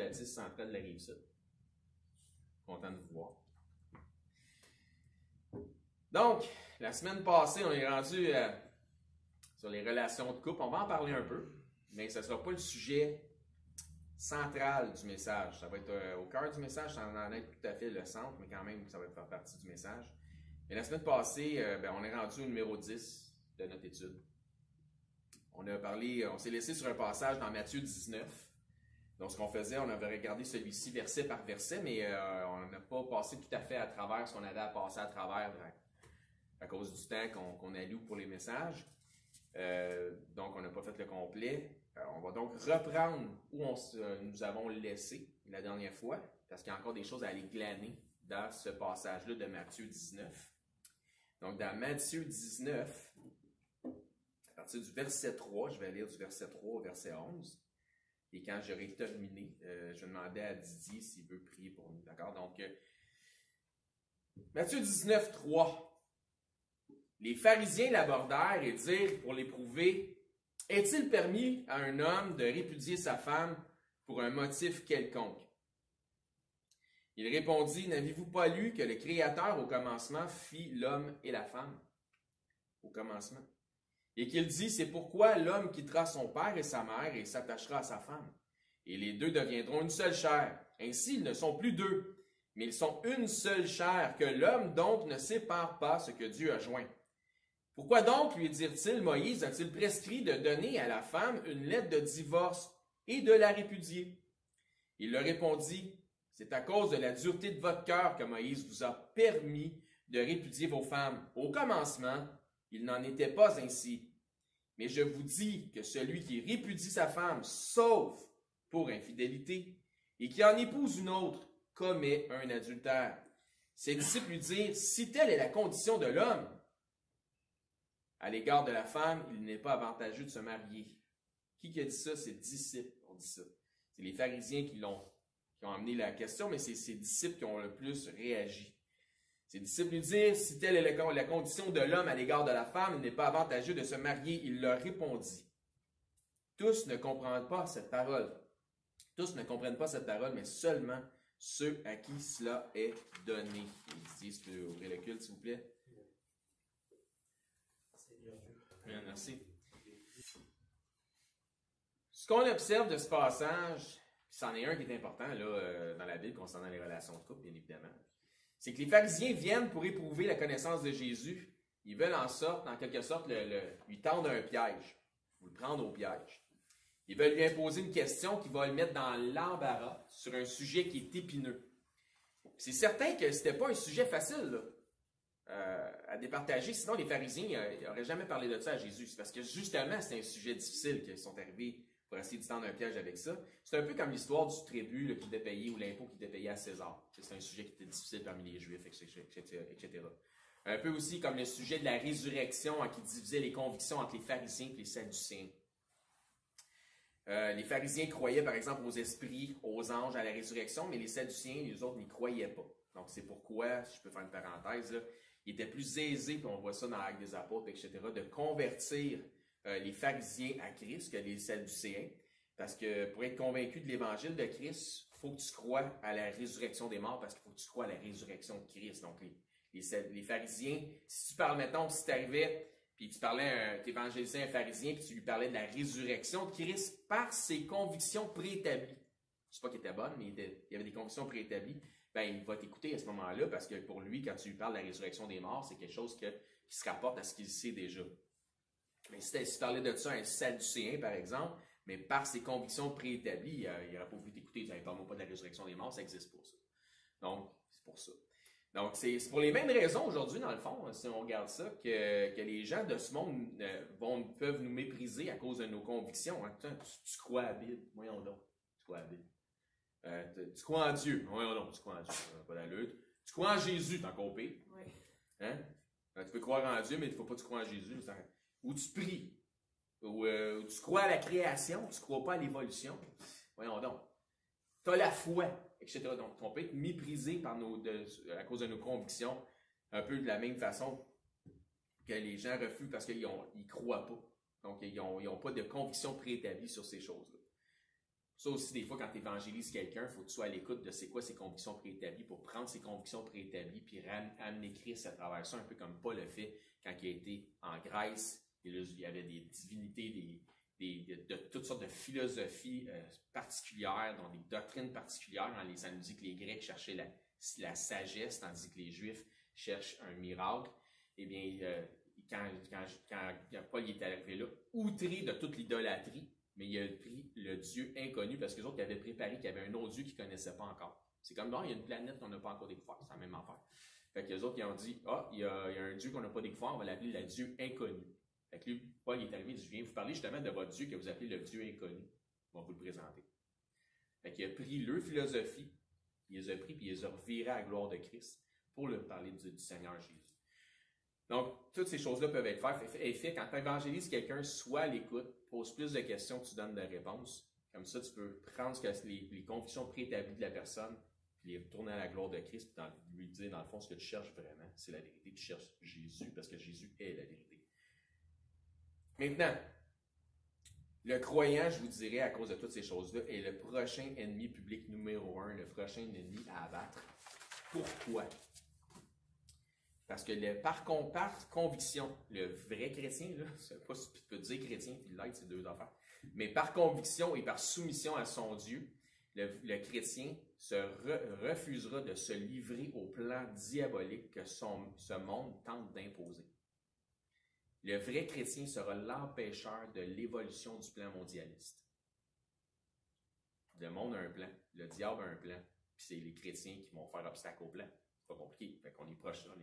baptiste central de la Rive-Sud. Content de vous voir. Donc, la semaine passée, on est rendu sur les relations de couple. On va en parler un peu, mais ce ne sera pas le sujet central du message. Ça va être au cœur du message, ça en est tout à fait le centre, mais quand même, ça va faire partie du message. Mais la semaine passée, on est rendu au numéro 10 de notre étude. On s'est laissé sur un passage dans Matthieu 19. Donc, ce qu'on faisait, on avait regardé celui-ci verset par verset, mais on n'a pas passé tout à fait à travers ce qu'on avait à passer à travers à cause du temps qu'on alloue pour les messages. Donc, on n'a pas fait le complet. On va donc reprendre où nous avons laissé la dernière fois, parce qu'il y a encore des choses à aller glaner dans ce passage-là de Matthieu 19. Donc, dans Matthieu 19, à partir du verset 3, je vais lire du verset 3 au verset 11. Et quand j'aurai terminé, je demandais à Didier s'il veut prier pour nous. D'accord? Donc, Matthieu 19, 3. Les pharisiens l'abordèrent et dirent pour l'éprouver, « Est-il permis à un homme de répudier sa femme pour un motif quelconque? » Il répondit, « N'avez-vous pas lu que le Créateur au commencement fit l'homme et la femme? » Au commencement. Et qu'il dit, « C'est pourquoi l'homme quittera son père et sa mère et s'attachera à sa femme. Et les deux deviendront une seule chair. Ainsi, ils ne sont plus deux, mais ils sont une seule chair, que l'homme donc ne sépare pas ce que Dieu a joint. Pourquoi donc, lui dirent-ils, Moïse a-t-il prescrit de donner à la femme une lettre de divorce et de la répudier? Il leur répondit, c'est à cause de la dureté de votre cœur que Moïse vous a permis de répudier vos femmes. Au commencement, il n'en était pas ainsi. Mais je vous dis que celui qui répudie sa femme, sauf pour infidélité, et qui en épouse une autre, commet un adultère. Ses disciples lui dirent, si telle est la condition de l'homme, à l'égard de la femme, il n'est pas avantageux de se marier. Qui a dit ça? C'est disciples qui ont dit ça. C'est les pharisiens qui ont amené la question, mais c'est ses disciples qui ont le plus réagi. Ses disciples lui dirent, si telle est la condition de l'homme à l'égard de la femme, il n'est pas avantageux de se marier. Il leur répondit. Tous ne comprennent pas cette parole. Tous ne comprennent pas cette parole, mais seulement ceux à qui cela est donné. Didier, si tu peux ouvrir le culte, s'il vous plaît. Bien, merci. Ce qu'on observe de ce passage, c'en est un qui est important là, dans la Bible concernant les relations de couple, bien évidemment, c'est que les pharisiens viennent pour éprouver la connaissance de Jésus. Ils veulent en quelque sorte, lui tendre un piège, ou le prendre au piège. Ils veulent lui imposer une question qui va le mettre dans l'embarras sur un sujet qui est épineux. C'est certain que ce n'était pas un sujet facile là, à départager, sinon les pharisiens n'auraient jamais parlé de ça à Jésus. C'est parce que justement, c'est un sujet difficile qu'ils sont arrivés pour essayer de tendre un piège avec ça. C'est un peu comme l'histoire du tribut là, qui devait payer ou l'impôt qui devait payer à César. C'est un sujet qui était difficile parmi les Juifs, etc. Un peu aussi comme le sujet de la résurrection qui divisait les convictions entre les pharisiens et les sadducéens. Les pharisiens croyaient par exemple aux esprits, aux anges, à la résurrection, mais les sadducéens, les autres, n'y croyaient pas. Donc c'est pourquoi, si je peux faire une parenthèse, là, il était plus aisé, puis on voit ça dans l'Acte des Apôtres, etc., de convertir les pharisiens à Christ que les sadducéens. Parce que pour être convaincu de l'évangile de Christ, il faut que tu crois à la résurrection des morts, parce qu'il faut que tu crois à la résurrection de Christ. Donc les pharisiens, si tu parles, mettons, si tu arrivais, puis tu évangélisais un pharisien, puis tu lui parlais de la résurrection de Christ par ses convictions préétablies. Je ne sais pas qu'elle était bonne, mais il y avait des convictions préétablies. Ben, il va t'écouter à ce moment-là, parce que pour lui, quand tu lui parles de la résurrection des morts, c'est quelque chose qui se rapporte à ce qu'il sait déjà. Mais si tu parlais de ça à un sadducéen, par exemple, mais par ses convictions préétablies, il n'aurait pas voulu t'écouter. Il ne parle pas de la résurrection des morts, ça n'existe pas, ça. Donc, c'est pour ça. Donc, c'est pour les mêmes raisons aujourd'hui, dans le fond, si on regarde ça, que les gens de ce monde peuvent nous mépriser à cause de nos convictions. Hein. Tu crois à la Bible? Voyons donc. Tu crois à la Bible. Tu crois en Dieu? Voyons donc, tu crois en Dieu. Pas la lutte. Tu crois en Jésus, t'en copie. Oui. Hein? Tu peux croire en Dieu, mais il ne faut pas que tu crois en Jésus. Ou tu pries. Ou tu crois à la création, tu ne crois pas à l'évolution. Voyons donc. Tu as la foi, etc. Donc, on peut être méprisé à cause de nos convictions, un peu de la même façon que les gens refusent parce qu'ils ne croient pas. Donc, ils n'ont pas de conviction préétablie sur ces choses-là. Ça aussi, des fois, quand tu évangélises quelqu'un, il faut que tu sois à l'écoute de c'est quoi ses convictions préétablies pour prendre ses convictions préétablies puis amener Christ à travers ça, un peu comme Paul a fait quand il a été en Grèce. Et là, il y avait des divinités, de toutes sortes de philosophies particulières, dans des doctrines particulières. Ça nous dit que les Grecs cherchaient la sagesse, tandis que les Juifs cherchent un miracle. Eh bien, quand Paul est arrivé là, outré de toute l'idolâtrie, mais il a pris le Dieu inconnu parce que les autres qui avaient préparé qu'il y avait un autre Dieu qu'ils ne connaissaient pas encore. C'est comme, non, il y a une planète qu'on n'a pas encore découvert, c'est la même affaire. Fait que les autres, ils ont dit, il y a un Dieu qu'on n'a pas découvert, on va l'appeler le Dieu inconnu. Fait que lui, Paul est arrivé, il dit, je viens vous parler justement de votre Dieu que vous appelez le Dieu inconnu. On va vous le présenter. Fait qu'il a pris leur philosophie, il les a pris, puis il les a revirés à la gloire de Christ pour leur parler du Seigneur Jésus. Donc, toutes ces choses-là peuvent être faites quand tu évangélises quelqu'un, sois à l'écoute, pose plus de questions, tu donnes des réponses. Comme ça, tu peux prendre les convictions préétablies de la personne, puis les retourner à la gloire de Christ, puis lui dire, dans le fond, ce que tu cherches vraiment, c'est la vérité. Tu cherches Jésus, parce que Jésus est la vérité. Maintenant, le croyant, je vous dirais, à cause de toutes ces choses-là, est le prochain ennemi public numéro 1, le prochain ennemi à abattre. Pourquoi? Parce que par conviction, le vrai chrétien, je ne sais pas si tu peux dire chrétien puis l'être, c'est deux affaires, mais par conviction et par soumission à son Dieu, le chrétien refusera de se livrer au plan diabolique que ce monde tente d'imposer. Le vrai chrétien sera l'empêcheur de l'évolution du plan mondialiste. Le monde a un plan, le diable a un plan, puis c'est les chrétiens qui vont faire obstacle au plan. C'est pas compliqué, fait qu'on est proche là.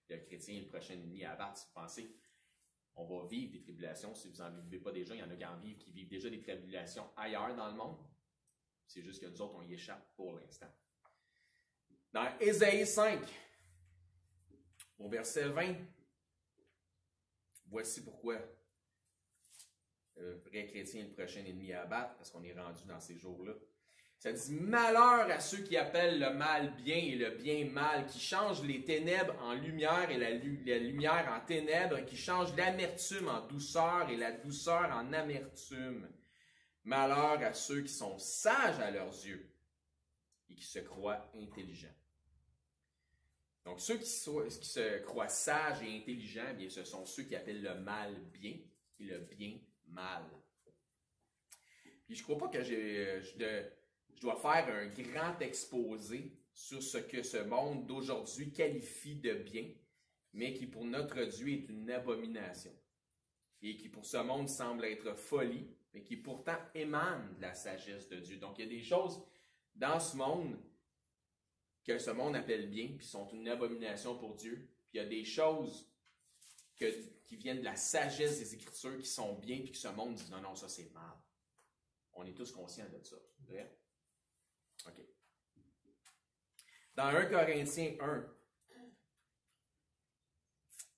Le chrétien est le prochain ennemi à abattre. Si vous pensez, on va vivre des tribulations. Si vous n'en vivez pas déjà, il y en a qui vivent déjà des tribulations ailleurs dans le monde. C'est juste que nous autres, on y échappe pour l'instant. Dans Ésaïe 5, au verset 20, voici pourquoi le vrai chrétien est le prochain ennemi à abattre, parce qu'on est rendu dans ces jours-là. Ça dit « Malheur à ceux qui appellent le mal bien et le bien mal, qui changent les ténèbres en lumière et la lumière en ténèbres, qui changent l'amertume en douceur et la douceur en amertume. Malheur à ceux qui sont sages à leurs yeux et qui se croient intelligents. » Donc, ceux qui se croient sages et intelligents, eh bien, ce sont ceux qui appellent le mal bien et le bien mal. Puis, je ne crois pas que je dois faire un grand exposé sur ce que ce monde d'aujourd'hui qualifie de bien, mais qui pour notre Dieu est une abomination. Et qui pour ce monde semble être folie, mais qui pourtant émane de la sagesse de Dieu. Donc il y a des choses dans ce monde que ce monde appelle bien, puis sont une abomination pour Dieu. Puis il y a des choses qui viennent de la sagesse des Écritures qui sont bien, puis que ce monde dit non, ça c'est mal. On est tous conscients de ça. Vrai? OK. Dans 1 Corinthiens 1,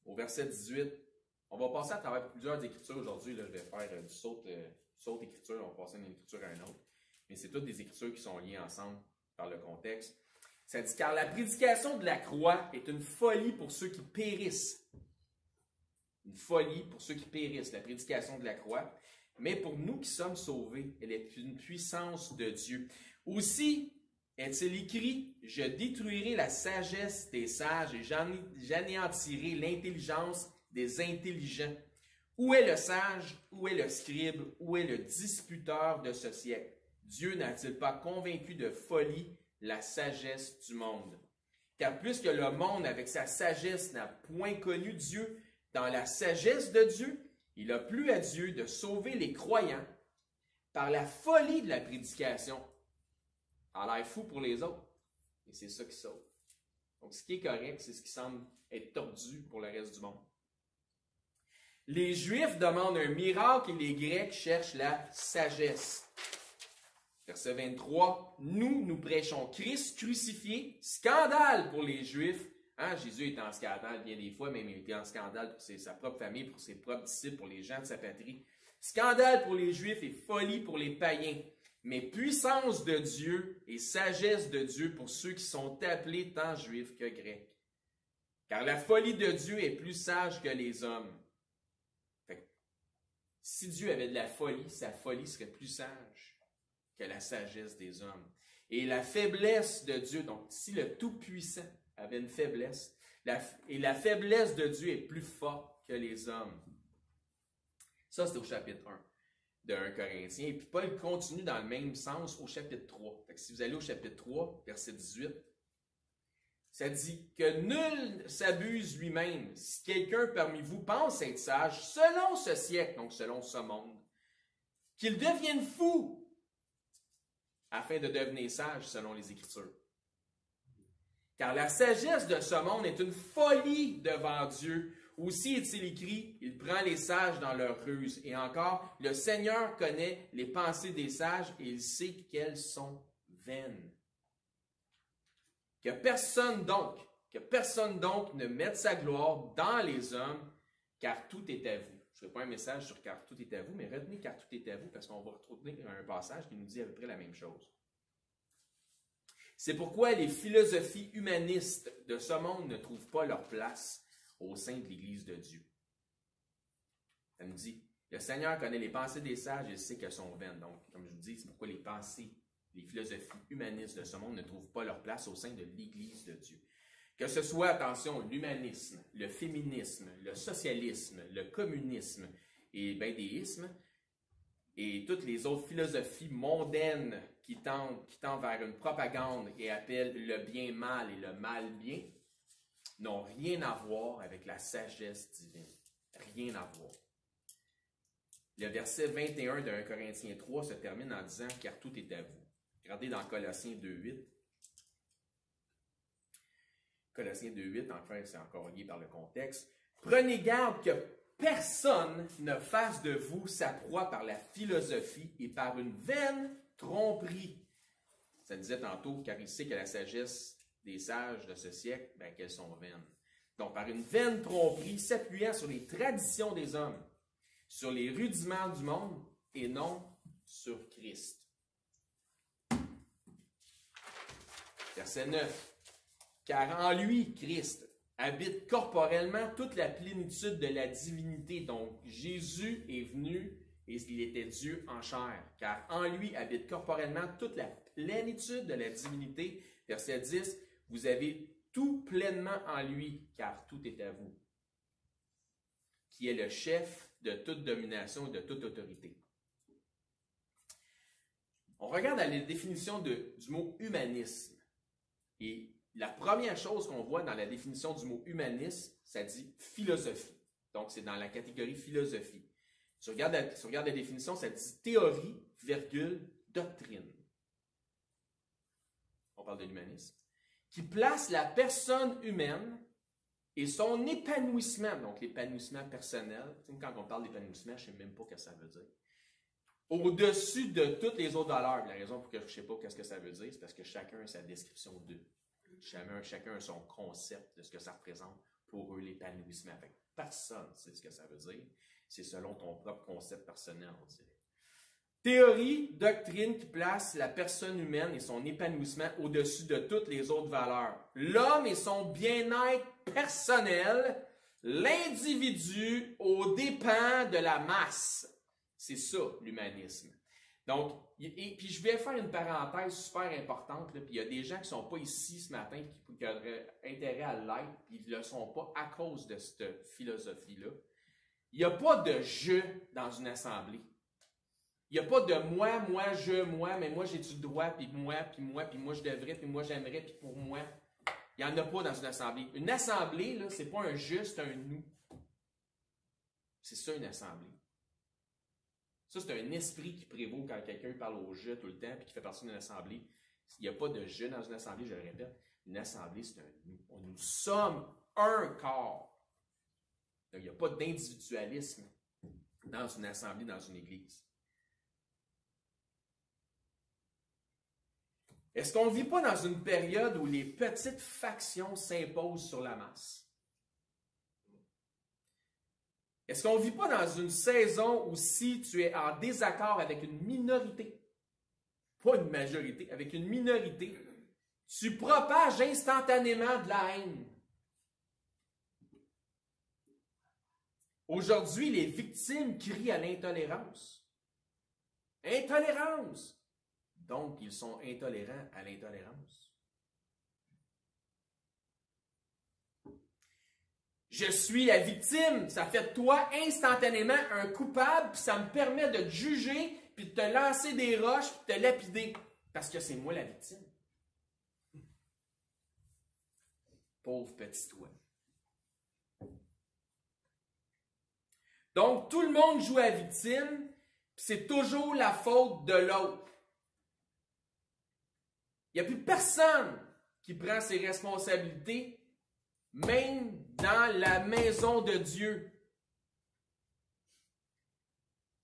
au verset 18, on va passer à travers plusieurs écritures aujourd'hui. Je vais faire du saut d'écriture, on va passer d'une écriture à une autre. Mais c'est toutes des écritures qui sont liées ensemble par le contexte. Ça dit, car la prédication de la croix est une folie pour ceux qui périssent. Une folie pour ceux qui périssent, la prédication de la croix. Mais pour nous qui sommes sauvés, elle est une puissance de Dieu. Aussi, est-il écrit, je détruirai la sagesse des sages et j'anéantirai l'intelligence des intelligents. Où est le sage? Où est le scribe? Où est le disputeur de ce siècle? Dieu n'a-t-il pas convaincu de folie la sagesse du monde? Car puisque le monde, avec sa sagesse, n'a point connu Dieu, dans la sagesse de Dieu, il a plu à Dieu de sauver les croyants par la folie de la prédication. Ça a l'air fou pour les autres, et c'est ça qui sauve. Donc, ce qui est correct, c'est ce qui semble être tordu pour le reste du monde. Les Juifs demandent un miracle et les Grecs cherchent la sagesse. Verset 23, nous prêchons Christ crucifié, scandale pour les Juifs. Hein, Jésus est en scandale bien des fois, même il était en scandale pour sa propre famille, pour ses propres disciples, pour les gens de sa patrie. Scandale pour les Juifs et folie pour les païens, mais puissance de Dieu et sagesse de Dieu pour ceux qui sont appelés tant Juifs que Grecs. Car la folie de Dieu est plus sage que les hommes. Fait que, si Dieu avait de la folie, sa folie serait plus sage que la sagesse des hommes. Et la faiblesse de Dieu, donc si le Tout-Puissant avait une faiblesse, et la faiblesse de Dieu est plus forte que les hommes. Ça, c'est au chapitre 1 de 1 Corinthiens. Et puis Paul continue dans le même sens au chapitre 3. Fait que si vous allez au chapitre 3, verset 18, ça dit que nul s'abuse lui-même. Si quelqu'un parmi vous pense être sage, selon ce siècle, donc selon ce monde, qu'il devienne fou, afin de devenir sage selon les Écritures. Car la sagesse de ce monde est une folie devant Dieu. Aussi est-il écrit, il prend les sages dans leur ruse. Et encore, le Seigneur connaît les pensées des sages et il sait qu'elles sont vaines. Que personne donc ne mette sa gloire dans les hommes, car tout est à vous. Je ne ferai pas un message sur car tout est à vous, mais retenez car tout est à vous, parce qu'on va retrouver un passage qui nous dit à peu près la même chose. C'est pourquoi les philosophies humanistes de ce monde ne trouvent pas leur place au sein de l'Église de Dieu. Ça nous dit, le Seigneur connaît les pensées des sages et il sait qu'elles sont vaines. Donc, comme je vous dis, c'est pourquoi les philosophies humanistes de ce monde ne trouvent pas leur place au sein de l'Église de Dieu. Que ce soit, attention, l'humanisme, le féminisme, le socialisme, le communisme et ben, des ismes, et toutes les autres philosophies mondaines qui tendent vers une propagande et appellent le bien mal et le mal bien, n'ont rien à voir avec la sagesse divine. Rien à voir. Le verset 21 de 1 Corinthiens 3 se termine en disant « Car tout est à vous ». Regardez dans Colossiens 2.8. Colossiens 2.8, enfin, c'est encore lié par le contexte. « Prenez garde que personne ne fasse de vous sa proie par la philosophie et par une vaine tromperie. » Ça disait tantôt, car il sait que la sagesse des sages de ce siècle, ben, qu'elles sont vaines. Donc, par une vaine tromperie s'appuyant sur les traditions des hommes, sur les rudiments du monde et non sur Christ. Verset 9. Car en lui, Christ, habite corporellement toute la plénitude de la divinité. Donc, Jésus est venu et il était Dieu en chair. Car en lui habite corporellement toute la plénitude de la divinité. Verset 10. Vous avez tout pleinement en lui, car tout est à vous, qui est le chef de toute domination et de toute autorité. On regarde la définition du mot humanisme. Et la première chose qu'on voit dans la définition du mot humanisme, ça dit philosophie. Donc, c'est dans la catégorie philosophie. Si on regarde la définition, ça dit théorie, virgule, doctrine. On parle de l'humanisme. Qui place la personne humaine et son épanouissement, donc l'épanouissement personnel, quand on parle d'épanouissement, je ne sais même pas ce que ça veut dire, au-dessus de toutes les autres valeurs. La raison pour que je ne sais pas ce que ça veut dire, c'est parce que chacun a sa description d'eux. Chacun a son concept de ce que ça représente pour eux, l'épanouissement. Personne ne sait ce que ça veut dire. C'est selon ton propre concept personnel, on dirait. Théorie, doctrine qui place la personne humaine et son épanouissement au-dessus de toutes les autres valeurs. L'homme et son bien-être personnel, l'individu aux dépens de la masse. C'est ça, l'humanisme. Donc, puis je vais faire une parenthèse super importante, là, puis il y a des gens qui ne sont pas ici ce matin qui auraient intérêt à l'être, puis ils ne le sont pas à cause de cette philosophie-là. Il n'y a pas de « je » dans une assemblée. Il n'y a pas de moi, mais moi j'ai-tu le droit, puis moi, je devrais, puis moi j'aimerais, puis pour moi. Il n'y en a pas dans une assemblée. Une assemblée, là, c'est pas un je, c'est un nous. C'est ça une assemblée. Ça, c'est un esprit qui prévaut quand quelqu'un parle au je tout le temps, puis qui fait partie d'une assemblée. Il n'y a pas de je dans une assemblée, je le répète. Une assemblée, c'est un nous. Nous sommes un corps. Donc, il n'y a pas d'individualisme dans une assemblée, dans une église. Est-ce qu'on ne vit pas dans une période où les petites factions s'imposent sur la masse? Est-ce qu'on ne vit pas dans une saison où si tu es en désaccord avec une minorité, pas une majorité, avec une minorité, tu propages instantanément de la haine? Aujourd'hui, les victimes crient à l'intolérance. Intolérance! Donc, ils sont intolérants à l'intolérance. Je suis la victime. Ça fait de toi instantanément un coupable, puis ça me permet de te juger, puis de te lancer des roches, puis de te lapider. Parce que c'est moi la victime. Pauvre petit toi. Donc, tout le monde joue à la victime, puis c'est toujours la faute de l'autre. Il n'y a plus personne qui prend ses responsabilités, même dans la maison de Dieu.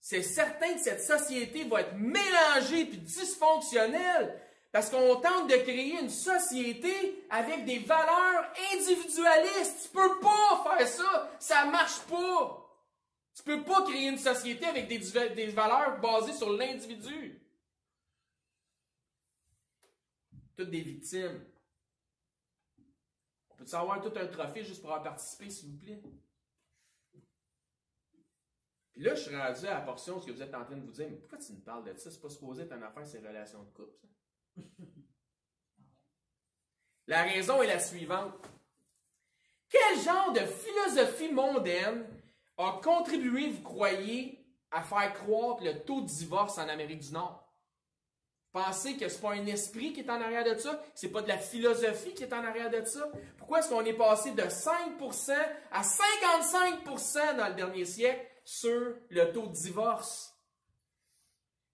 C'est certain que cette société va être mélangée et dysfonctionnelle parce qu'on tente de créer une société avec des valeurs individualistes. Tu ne peux pas faire ça. Ça ne marche pas. Tu ne peux pas créer une société avec des valeurs basées sur l'individu. Toutes des victimes. On peut-tu avoir tout un trophée juste pour avoir participé, s'il vous plaît? Puis là, je suis rendu à la portion où ce que vous êtes en train de vous dire, mais pourquoi tu me parles de ça? C'est pas supposé être une affaire, c'est relations de couple, ça. La raison est la suivante. Quel genre de philosophie mondaine a contribué, vous croyez, à faire croître le taux de divorce en Amérique du Nord? Pensez que ce n'est pas un esprit qui est en arrière de ça, ce n'est pas de la philosophie qui est en arrière de ça. Pourquoi est-ce qu'on est passé de 5% à 55% dans le dernier siècle sur le taux de divorce?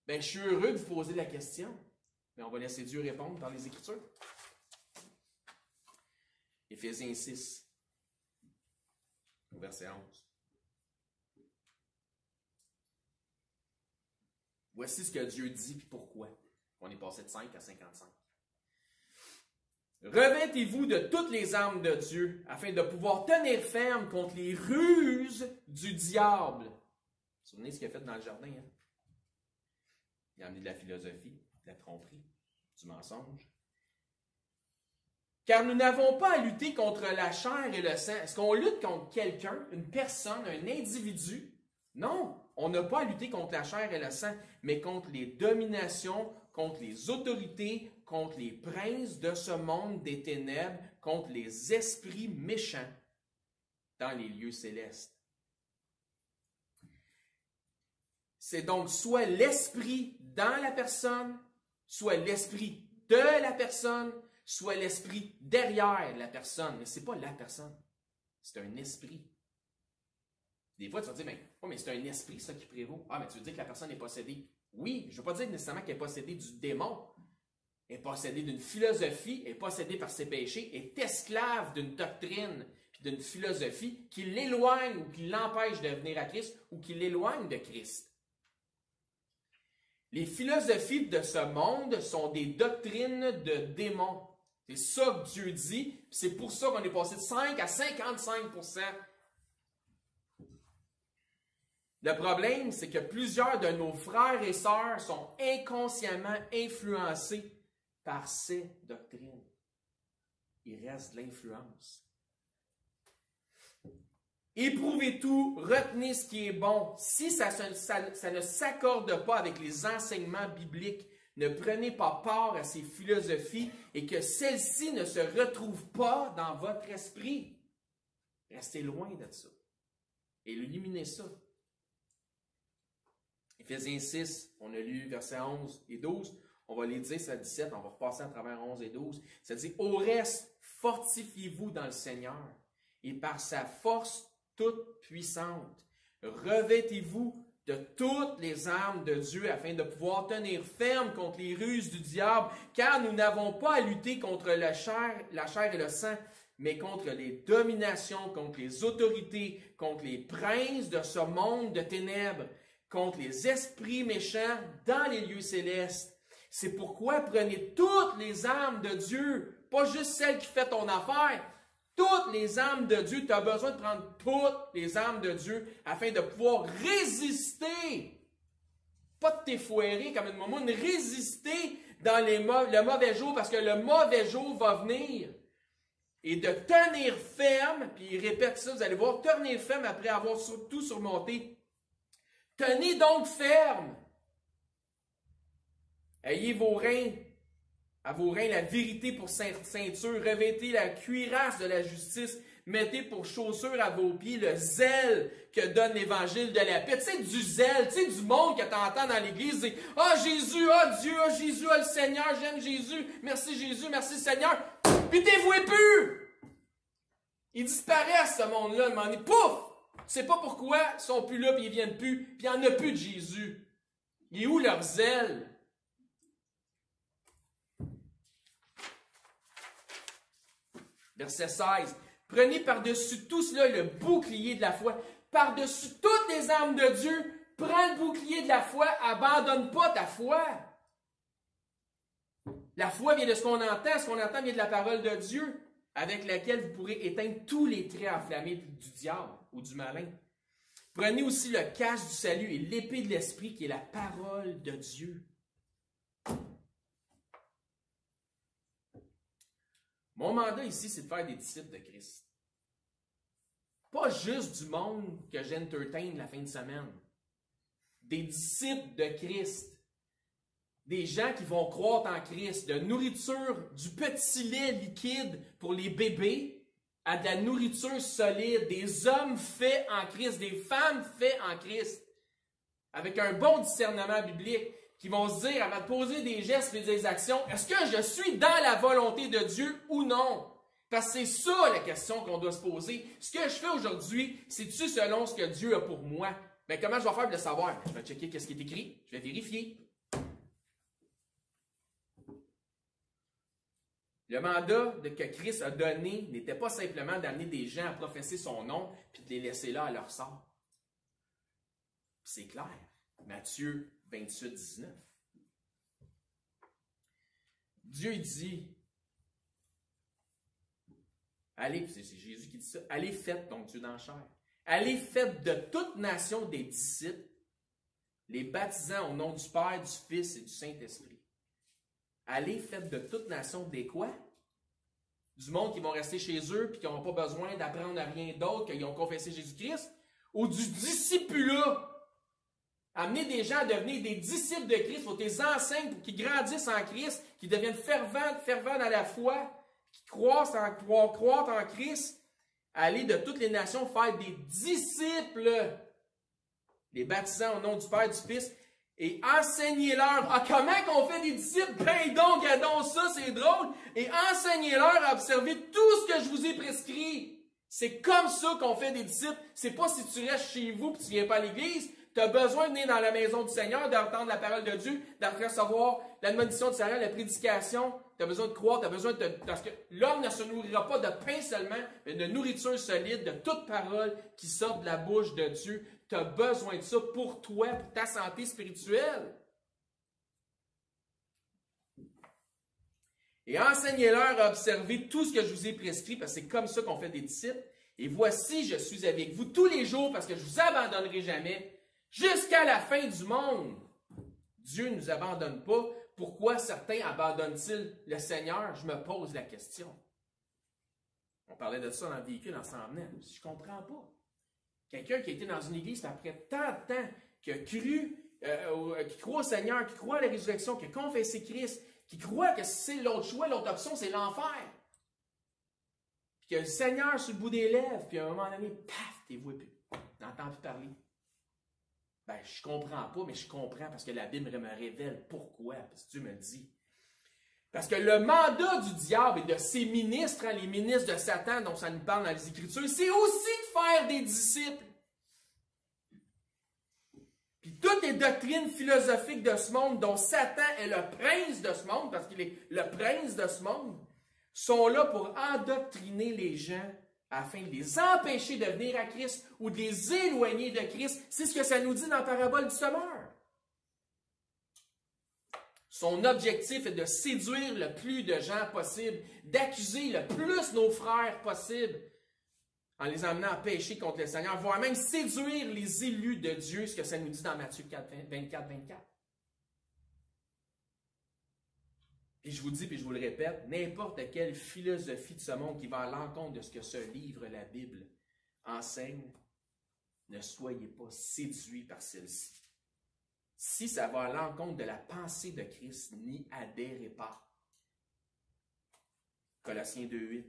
Bien, je suis heureux de vous poser la question, mais on va laisser Dieu répondre dans les Écritures. Éphésiens 6, au verset 11. Voici ce que Dieu dit et pourquoi. On est passé de 5 à 55. Revêtez-vous de toutes les armes de Dieu, afin de pouvoir tenir ferme contre les ruses du diable. Vous vous souvenez ce qu'il a fait dans le jardin, hein? Il a amené de la philosophie, de la tromperie, du mensonge. Car nous n'avons pas à lutter contre la chair et le sang. Est-ce qu'on lutte contre quelqu'un, une personne, un individu? Non, on n'a pas à lutter contre la chair et le sang, mais contre les dominations, contre les autorités, contre les princes de ce monde des ténèbres, contre les esprits méchants dans les lieux célestes. C'est donc soit l'esprit dans la personne, soit l'esprit de la personne, soit l'esprit derrière la personne. Mais ce n'est pas la personne, c'est un esprit. Des fois, tu vas dire, mais c'est un esprit, ça, qui prévaut. Ah, mais tu veux dire que la personne est possédée. Oui, je ne veux pas dire nécessairement qu'elle est possédée du démon. Elle est possédée d'une philosophie, elle est possédée par ses péchés, elle est esclave d'une doctrine puis d'une philosophie qui l'éloigne ou qui l'empêche de venir à Christ ou qui l'éloigne de Christ. Les philosophies de ce monde sont des doctrines de démons. C'est ça que Dieu dit, puis c'est pour ça qu'on est passé de 5 à 55%. Le problème, c'est que plusieurs de nos frères et sœurs sont inconsciemment influencés par ces doctrines. Il reste de l'influence. Éprouvez tout, retenez ce qui est bon. Si ça ne s'accorde pas avec les enseignements bibliques, ne prenez pas part à ces philosophies et que celles-ci ne se retrouvent pas dans votre esprit. Restez loin de ça. Et éliminez ça. Éphésiens 6, on a lu versets 11 et 12. On va les dire, c'est à 17, on va repasser à travers 11 et 12. Ça dit, au reste, fortifiez-vous dans le Seigneur et par sa force toute puissante. Revêtez-vous de toutes les armes de Dieu afin de pouvoir tenir ferme contre les ruses du diable, car nous n'avons pas à lutter contre la chair et le sang, mais contre les dominations, contre les autorités, contre les princes de ce monde de ténèbres, contre les esprits méchants dans les lieux célestes. C'est pourquoi prenez toutes les armes de Dieu, pas juste celles qui font ton affaire. Toutes les armes de Dieu, tu as besoin de prendre toutes les armes de Dieu afin de pouvoir résister. Pas de t'effoirer comme une momoune, résister dans le mauvais jour parce que le mauvais jour va venir. Et de tenir ferme, puis il répète ça, vous allez voir, tenir ferme après avoir tout surmonté. Tenez donc ferme. Ayez à vos reins la vérité pour ceinture, revêtez la cuirasse de la justice, mettez pour chaussure à vos pieds le zèle que donne l'évangile de la paix. Tu sais, du zèle, tu sais, du monde que tu entends dans l'église dire « Ah, Jésus, ah Dieu, ah Jésus, ah le Seigneur, j'aime Jésus, merci Seigneur. » Puis t'es voué plus! Ils disparaissent, ce monde-là, à un moment donné. Pouf! Tu sais pas pourquoi, ils sont plus là, puis ils viennent plus, puis il n'y en a plus de Jésus. Il est où leur zèle? Verset 16. Prenez par-dessus tout cela le bouclier de la foi. Par-dessus toutes les armes de Dieu, prends le bouclier de la foi, abandonne pas ta foi. La foi vient de ce qu'on entend vient de la parole de Dieu, avec laquelle vous pourrez éteindre tous les traits enflammés du diable ou du malin. Prenez aussi le casque du salut et l'épée de l'esprit qui est la parole de Dieu. Mon mandat ici, c'est de faire des disciples de Christ. Pas juste du monde que j'entertain la fin de semaine. Des disciples de Christ. Des gens qui vont croître en Christ. De nourriture, du petit lait liquide pour les bébés à de la nourriture solide. Des hommes faits en Christ, des femmes faits en Christ. Avec un bon discernement biblique. Qui vont se dire, avant de poser des gestes et des actions, est-ce que je suis dans la volonté de Dieu ou non? Parce que c'est ça la question qu'on doit se poser. Ce que je fais aujourd'hui, c'est-tu selon ce que Dieu a pour moi? Bien, comment je vais faire pour le savoir? Je vais checker qu'est-ce qui est écrit, je vais vérifier. Le mandat que Christ a donné n'était pas simplement d'amener des gens à professer son nom puis de les laisser là à leur sort. C'est clair. Matthieu 28, 19. Dieu dit, allez, c'est Jésus qui dit ça, allez faites donc Dieu dans la chair. Allez faites de toute nation des disciples, les baptisant au nom du Père, du Fils et du Saint-Esprit. Allez faites de toute nation des quoi? Du monde qui vont rester chez eux et qui n'ont pas besoin d'apprendre à rien d'autre, qu'ils ont confessé Jésus-Christ, ou du discipulat. Amener des gens à devenir des disciples de Christ, il faut qu'ils enseignent pour qu'ils grandissent en Christ, qu'ils deviennent fervents dans la foi, qu'ils croissent en Christ, aller de toutes les nations faire des disciples, les baptisant au nom du Père, du Fils, et enseignez-leur. Ah, comment qu'on fait des disciples? Ben donc, adons ça, c'est drôle. Et enseignez-leur à observer tout ce que je vous ai prescrit. C'est comme ça qu'on fait des disciples. C'est pas si tu restes chez vous et tu viens pas à l'église. Tu as besoin de venir dans la maison du Seigneur, d'entendre la parole de Dieu, de recevoir l'admonition du Seigneur, la prédication. Tu as besoin de croire, tu as besoin de... Parce que l'homme ne se nourrira pas de pain seulement, mais de nourriture solide, de toute parole qui sort de la bouche de Dieu. Tu as besoin de ça pour toi, pour ta santé spirituelle. Et enseignez-leur à observer tout ce que je vous ai prescrit, parce que c'est comme ça qu'on fait des disciples. Et voici, je suis avec vous tous les jours, parce que je ne vous abandonnerai jamais. Jusqu'à la fin du monde. Dieu ne nous abandonne pas. Pourquoi certains abandonnent-ils le Seigneur? Je me pose la question. On parlait de ça dans le véhicule en s'en venant. Je ne comprends pas. Quelqu'un qui a été dans une église après tant de temps, qui a cru, qui croit au Seigneur, qui croit à la résurrection, qui a confessé Christ, qui croit que c'est l'autre choix, l'autre option, c'est l'enfer. Puis que le Seigneur sur le bout des lèvres, puis à un moment donné, paf, t'es voué plus. N'entends plus parler. Ben, je comprends pas, mais je comprends parce que la Bible me révèle pourquoi. Parce que Dieu me le dit. Parce que le mandat du diable et de ses ministres, les ministres de Satan dont ça nous parle dans les Écritures, c'est aussi de faire des disciples. Puis toutes les doctrines philosophiques de ce monde, dont Satan est le prince de ce monde, parce qu'il est le prince de ce monde, sont là pour endoctriner les gens afin de les empêcher de venir à Christ ou de les éloigner de Christ. C'est ce que ça nous dit dans la parabole du semeur. Son objectif est de séduire le plus de gens possible, d'accuser le plus nos frères possible, en les amenant à pécher contre le Seigneur, voire même séduire les élus de Dieu, ce que ça nous dit dans Matthieu 24, 24. Puis je vous dis, puis je vous le répète, n'importe quelle philosophie de ce monde qui va à l'encontre de ce que ce livre, la Bible, enseigne, ne soyez pas séduits par celle-ci. si ça va à l'encontre de la pensée de Christ, n'y adhérez pas. Colossiens 2,8.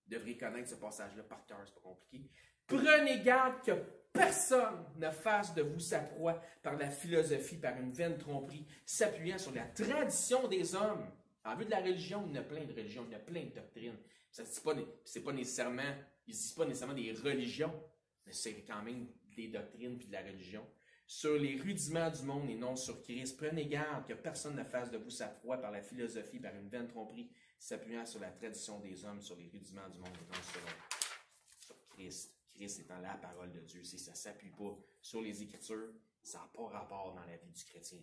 Vous devriez connaître ce passage-là par cœur, c'est pas compliqué. Prenez garde que personne ne fasse de vous sa proie par la philosophie, par une vaine tromperie, s'appuyant sur la tradition des hommes. En vue de la religion, il y en a plein de religions, il y en a plein de doctrines. Ça c'est pas nécessairement, ils ne disent pas nécessairement des religions, mais c'est quand même des doctrines puis de la religion. Sur les rudiments du monde et non sur Christ. Prenez garde que personne ne fasse de vous sa proie par la philosophie, par une vaine tromperie, s'appuyant sur la tradition des hommes, sur les rudiments du monde et non sur Christ. Christ étant la parole de Dieu. Si ça ne s'appuie pas sur les Écritures, ça n'a pas rapport dans la vie du chrétien.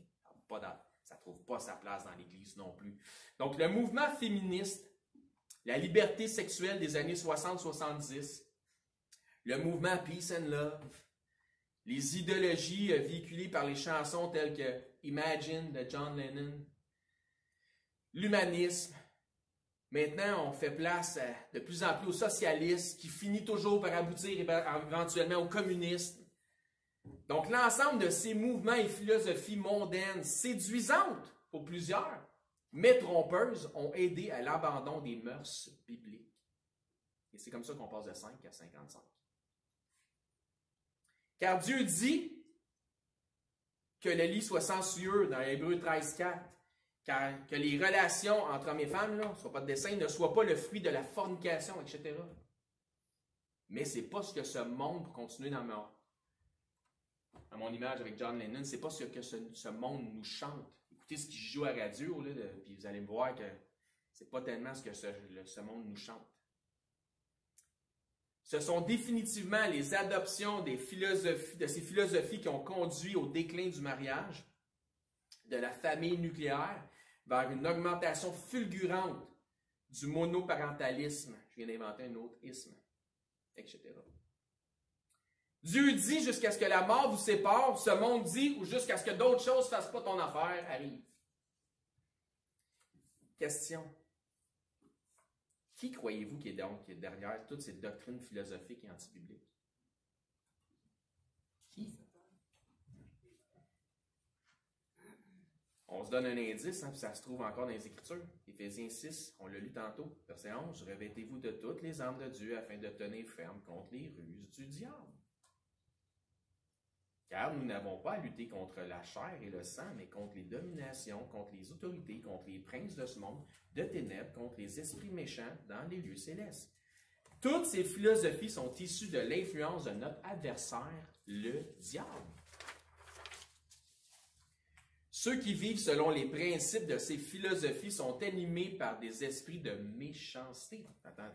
Ça ne trouve pas sa place dans l'Église non plus. Donc, le mouvement féministe, la liberté sexuelle des années 60-70, le mouvement Peace and Love, les idéologies véhiculées par les chansons telles que Imagine de John Lennon, l'humanisme. Maintenant, on fait place de plus en plus au socialisme qui finit toujours par aboutir éventuellement au communisme. Donc, l'ensemble de ces mouvements et philosophies mondaines, séduisantes pour plusieurs, mais trompeuses, ont aidé à l'abandon des mœurs bibliques. Et c'est comme ça qu'on passe de 5 à 55. Car Dieu dit que le lit soit sans souillure dans Hébreux 13,4, car que les relations entre hommes et femmes, ne soient pas de dessein, ne soient pas le fruit de la fornication, etc. Mais ce n'est pas ce que ce monde, pour continuer dans mon image avec John Lennon, c'est pas ce que ce monde nous chante. Écoutez ce qui joue à la radio, là, puis vous allez me voir que c'est pas tellement ce que ce monde nous chante. Ce sont définitivement les adoptions de ces philosophies qui ont conduit au déclin du mariage, de la famille nucléaire, vers une augmentation fulgurante du monoparentalisme. Je viens d'inventer un autre isme, etc. Dieu dit jusqu'à ce que la mort vous sépare, ce monde dit ou jusqu'à ce que d'autres choses ne fassent pas ton affaire, arrive. Question. Qui croyez-vous qui est derrière toutes ces doctrines philosophiques et antibibliques? Qui? On se donne un indice, puis ça se trouve encore dans les Écritures. Éphésiens 6, on l'a lu tantôt, verset 11. « Revêtez-vous de toutes les armes de Dieu afin de tenir ferme contre les ruses du diable. Car nous n'avons pas à lutter contre la chair et le sang, mais contre les dominations, contre les autorités, contre les princes de ce monde, de ténèbres, contre les esprits méchants dans les lieux célestes. » Toutes ces philosophies sont issues de l'influence de notre adversaire, le diable. Ceux qui vivent selon les principes de ces philosophies sont animés par des esprits de méchanceté. Attends.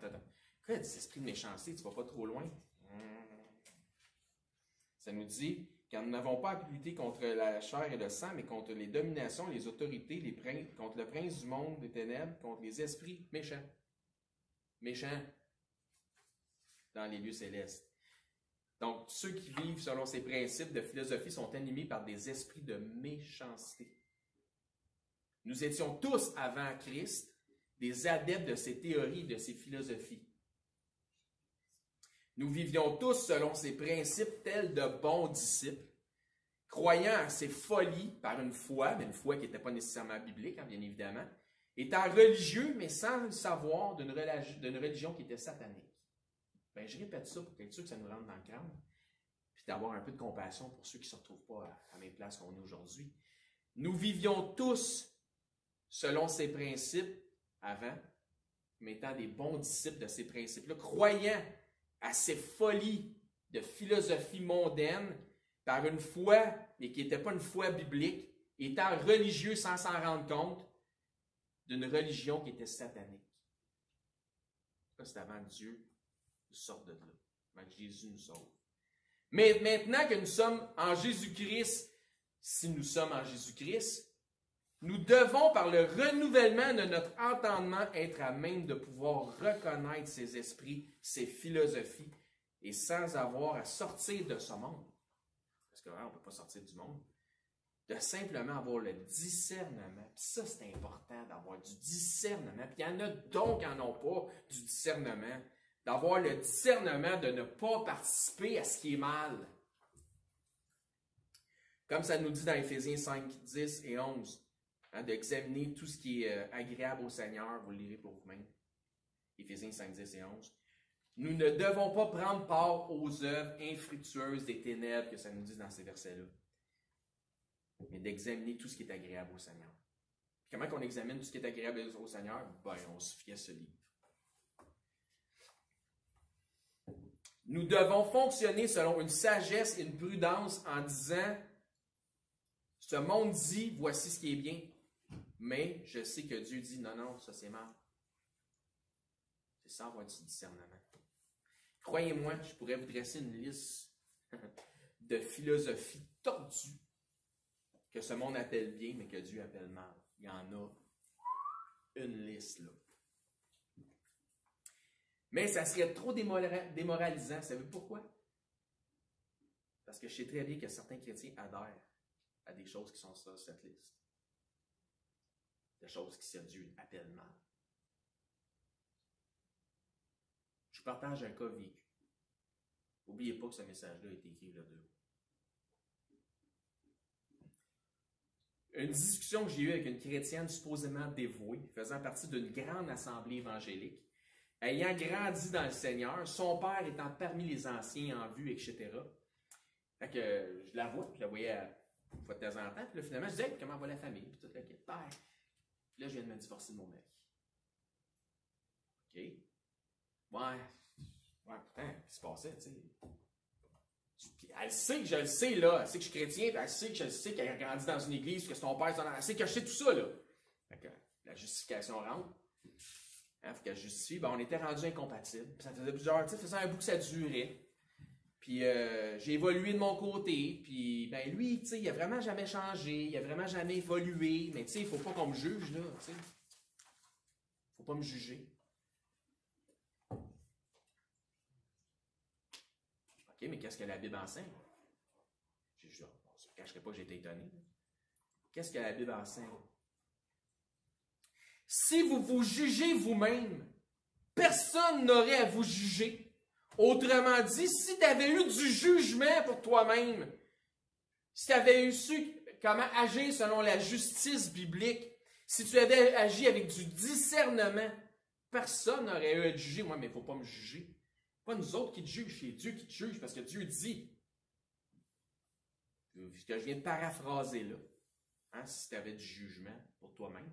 Quoi, des esprits de méchanceté? Tu ne vas pas trop loin. Ça nous dit, car nous n'avons pas à lutter contre la chair et le sang, mais contre les dominations, les autorités, contre le prince du monde des ténèbres, contre les esprits méchants. Méchants dans les lieux célestes. Donc, ceux qui vivent selon ces principes de philosophie sont animés par des esprits de méchanceté. Nous étions tous, avant Christ, des adeptes de ces théories et de ces philosophies. Nous vivions tous selon ces principes tels de bons disciples, croyant à ces folies par une foi, mais une foi qui n'était pas nécessairement biblique, bien évidemment, étant religieux, mais sans le savoir d'une religion qui était satanique. Ben, je répète ça pour être sûr que ça nous rentre dans le crâne, puis d'avoir un peu de compassion pour ceux qui ne se retrouvent pas à la même place qu'on est aujourd'hui. Nous vivions tous selon ces principes avant, mais étant des bons disciples de ces principes-là, croyant à ces folies de philosophie mondaine par une foi, mais qui n'était pas une foi biblique, étant religieux sans s'en rendre compte d'une religion qui était satanique. Ça, c'est avant Dieu sorte de là, avant que Jésus nous sauve. Mais maintenant que nous sommes en Jésus-Christ, si nous sommes en Jésus-Christ, nous devons, par le renouvellement de notre entendement, être à même de pouvoir reconnaître ces esprits, ces philosophies, et sans avoir à sortir de ce monde. Parce qu'on ne peut pas sortir du monde. De simplement avoir le discernement. Puis ça, c'est important d'avoir du discernement. Puis il y en a donc qui n'en ont pas du discernement. D'avoir le discernement de ne pas participer à ce qui est mal. Comme ça nous dit dans Éphésiens 5, 10 et 11, hein, d'examiner tout ce qui est agréable au Seigneur, vous le lirez pour vous-même. Éphésiens 5, 10 et 11. Nous ne devons pas prendre part aux œuvres infructueuses des ténèbres, que ça nous dit dans ces versets-là, mais d'examiner tout ce qui est agréable au Seigneur. Puis comment on examine tout ce qui est agréable au Seigneur? Ben, on se fie à ce livre. Nous devons fonctionner selon une sagesse et une prudence en disant, ce monde dit, voici ce qui est bien, mais je sais que Dieu dit, non, non, ça c'est mal. C'est ça avoir du discernement. Croyez-moi, je pourrais vous dresser une liste de philosophies tordues que ce monde appelle bien, mais que Dieu appelle mal. Il y en a une liste, là. Mais ça serait trop démoralisant. Vous savez pourquoi? Parce que je sais très bien que certains chrétiens adhèrent à des choses qui sont sur cette liste. Des choses qui, Dieu appelle mal. Je partage un cas vécu. N'oubliez pas que ce message-là a été écrit là de une discussion que j'ai eue avec une chrétienne supposément dévouée, faisant partie d'une grande assemblée évangélique, ayant grandi dans le Seigneur, son père étant parmi les anciens en vue, etc. Fait que je la voyais une fois de temps en temps, puis là, finalement, je disais, hey, comment va la famille, puis tout le kit. Père. Puis là, je viens de me divorcer de mon mari. OK? Ouais, pourtant, qu'est-ce qui se passait, tu sais? Elle sait que je le sais, là. Elle sait que je suis chrétien, puis elle sait que je le sais qu'elle a grandi dans une église, que son père, elle sait que je sais tout ça, là. Fait que la justification rentre. Hein, faut qu'elle justifie. Ben, on était rendus incompatibles. Puis ça faisait plusieurs, tu sais, ça faisait un bout que ça durait. Puis j'ai évolué de mon côté. Puis, ben, lui, tu sais, il a vraiment jamais changé. Il a vraiment jamais évolué. Mais, tu sais, il faut pas qu'on me juge, là, tu sais. Faut pas me juger. OK, mais qu'est-ce que la Bible enseigne? Je ne cacherai pas que j'ai été étonné. Qu'est-ce que la Bible enseigne? Si vous vous jugez vous-même, personne n'aurait à vous juger. Autrement dit, si tu avais eu du jugement pour toi-même, si tu avais eu su comment agir selon la justice biblique, si tu avais agi avec du discernement, personne n'aurait eu à te juger. Moi, mais il ne faut pas me juger. Pas nous autres qui te jugent, c'est Dieu qui te juge, parce que Dieu dit, ce que je viens de paraphraser là, hein, si tu avais du jugement pour toi-même,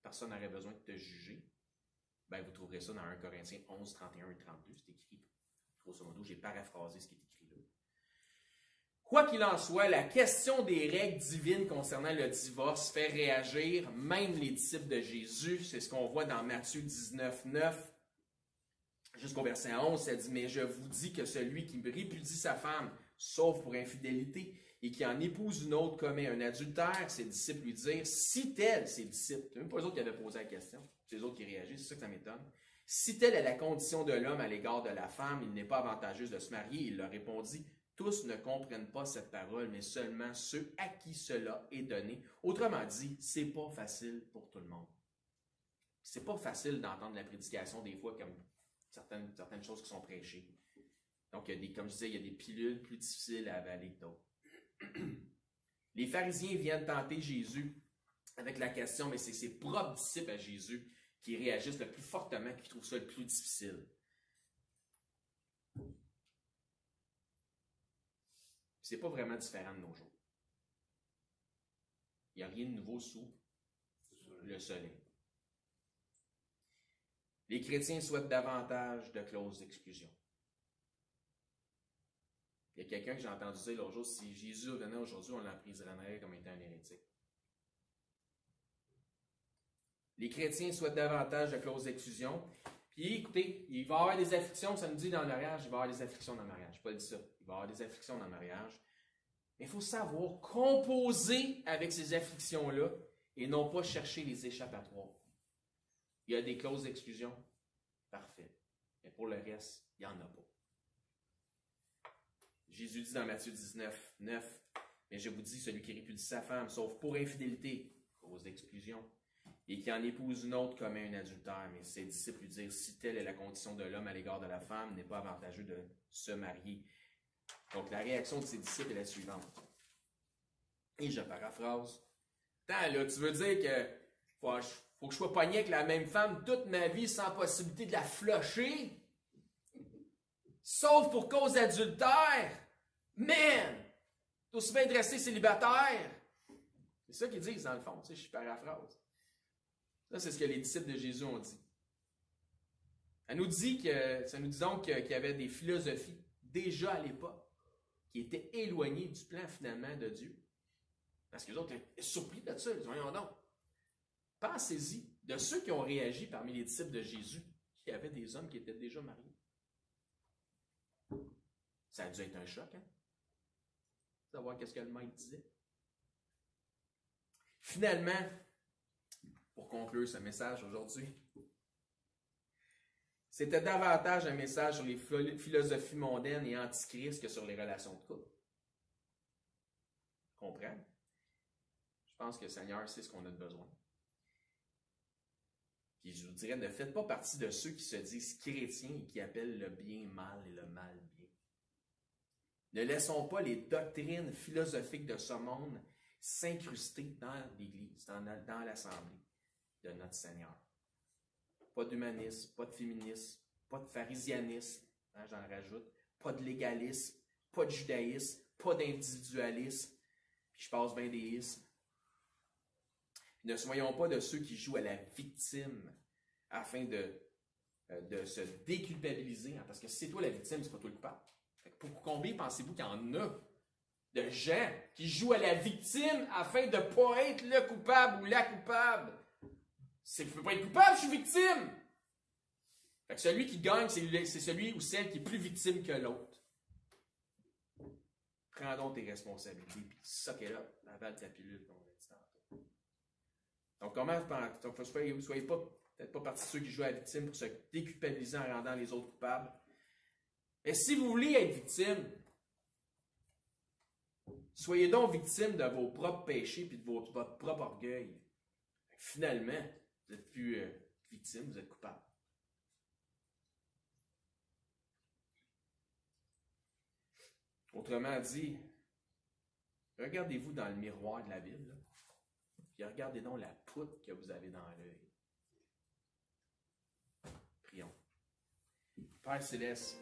personne n'aurait besoin de te juger, ben vous trouverez ça dans 1 Corinthiens 11, 31 et 32, c'est écrit, grosso modo, j'ai paraphrasé ce qui est écrit là. Quoi qu'il en soit, la question des règles divines concernant le divorce fait réagir même les disciples de Jésus, c'est ce qu'on voit dans Matthieu 19, 9, jusqu'au verset 11, ça dit « Mais je vous dis que celui qui répudie sa femme, sauf pour infidélité, et qui en épouse une autre commet un adultère, ses disciples lui dirent, cite-t-elle, ses disciples, c'est même pas eux autres qui avaient posé la question, c'est eux autres qui réagissent, c'est ça que ça m'étonne, cite-t-elle est la condition de l'homme à l'égard de la femme, il n'est pas avantageux de se marier, il leur répondit, tous ne comprennent pas cette parole, mais seulement ceux à qui cela est donné. Autrement dit, c'est pas facile pour tout le monde. C'est pas facile d'entendre la prédication des fois comme certaines choses qui sont prêchées. Donc, comme je disais, il y a des pilules plus difficiles à avaler que d'autres. Les pharisiens viennent tenter Jésus avec la question, mais c'est ses propres disciples à Jésus qui réagissent le plus fortement, qui trouvent ça le plus difficile. C'est pas vraiment différent de nos jours. Il n'y a rien de nouveau sous le soleil. Les chrétiens souhaitent davantage de clauses d'exclusion. Il y a quelqu'un que j'ai entendu dire l'autre jour, si Jésus venait aujourd'hui, on l'emprisonnerait comme étant un hérétique. Les chrétiens souhaitent davantage de clauses d'exclusion. Puis écoutez, il va y avoir des afflictions, ça nous dit dans le mariage, il va y avoir des afflictions dans le mariage. Je n'ai pas dit ça. Il va y avoir des afflictions dans le mariage. Mais il faut savoir composer avec ces afflictions-là et non pas chercher les échappatoires. Il y a des clauses d'exclusion. Parfait. Mais pour le reste, il n'y en a pas. Jésus dit dans Matthieu 19, 9, « Mais je vous dis, celui qui répudie sa femme, sauf pour infidélité, cause d'exclusion, et qui en épouse une autre commet un adultère. » Mais ses disciples lui dirent, « Si telle est la condition de l'homme à l'égard de la femme, n'est pas avantageux de se marier. » Donc la réaction de ses disciples est la suivante. Et je paraphrase. Attends, là, tu veux dire que faut que je sois pogné avec la même femme toute ma vie sans possibilité de la flusher? Sauf pour cause d'adultère? Man! T'es aussi bien dressé célibataire? C'est ça qu'ils disent dans le fond, tu sais, je paraphrase. Ça, c'est ce que les disciples de Jésus ont dit. Ça nous dit donc qu'il y avait des philosophies, déjà à l'époque, qui étaient éloignées du plan finalement de Dieu. Parce que les autres étaient surpris de ça. Ils disent, voyons donc. Pensez-y, de ceux qui ont réagi parmi les disciples de Jésus, il y avait des hommes qui étaient déjà mariés. Ça a dû être un choc, hein? Savoir qu'est-ce que le maître disait. Finalement, pour conclure ce message aujourd'hui, c'était davantage un message sur les philosophies mondaines et antichrist que sur les relations de couple. Comprends? Je pense que le Seigneur sait ce qu'on a de besoin. Puis je vous dirais, ne faites pas partie de ceux qui se disent chrétiens et qui appellent le bien mal et le mal bien. Ne laissons pas les doctrines philosophiques de ce monde s'incruster dans l'Église, dans l'Assemblée de notre Seigneur. Pas d'humanisme, pas de féminisme, pas de pharisianisme, hein, j'en rajoute, pas de légalisme, pas de judaïsme, pas d'individualisme, puis je passe bien des ismes. Puis ne soyons pas de ceux qui jouent à la victime afin de se déculpabiliser, hein, parce que si c'est toi la victime, c'est pas toi le coupable. Pour combien pensez-vous qu'il y en a de gens qui jouent à la victime afin de ne pas être le coupable ou la coupable? C'est que je ne peux pas être coupable, je suis victime! Fait que celui qui gagne, c'est celui ou celle qui est plus victime que l'autre. Prends donc tes responsabilités, puis soquez-là, avale ta pilule, comme on a dit tantôt. Donc, soyez peut-être pas partie de ceux qui jouent à la victime pour se déculpabiliser en rendant les autres coupables. Et si vous voulez être victime, soyez donc victime de vos propres péchés et de votre propre orgueil. Finalement, vous n'êtes plus victime, vous êtes coupable. Autrement dit, regardez-vous dans le miroir de la Bible, puis regardez donc la poutre que vous avez dans l'œil. Prions. Père Céleste,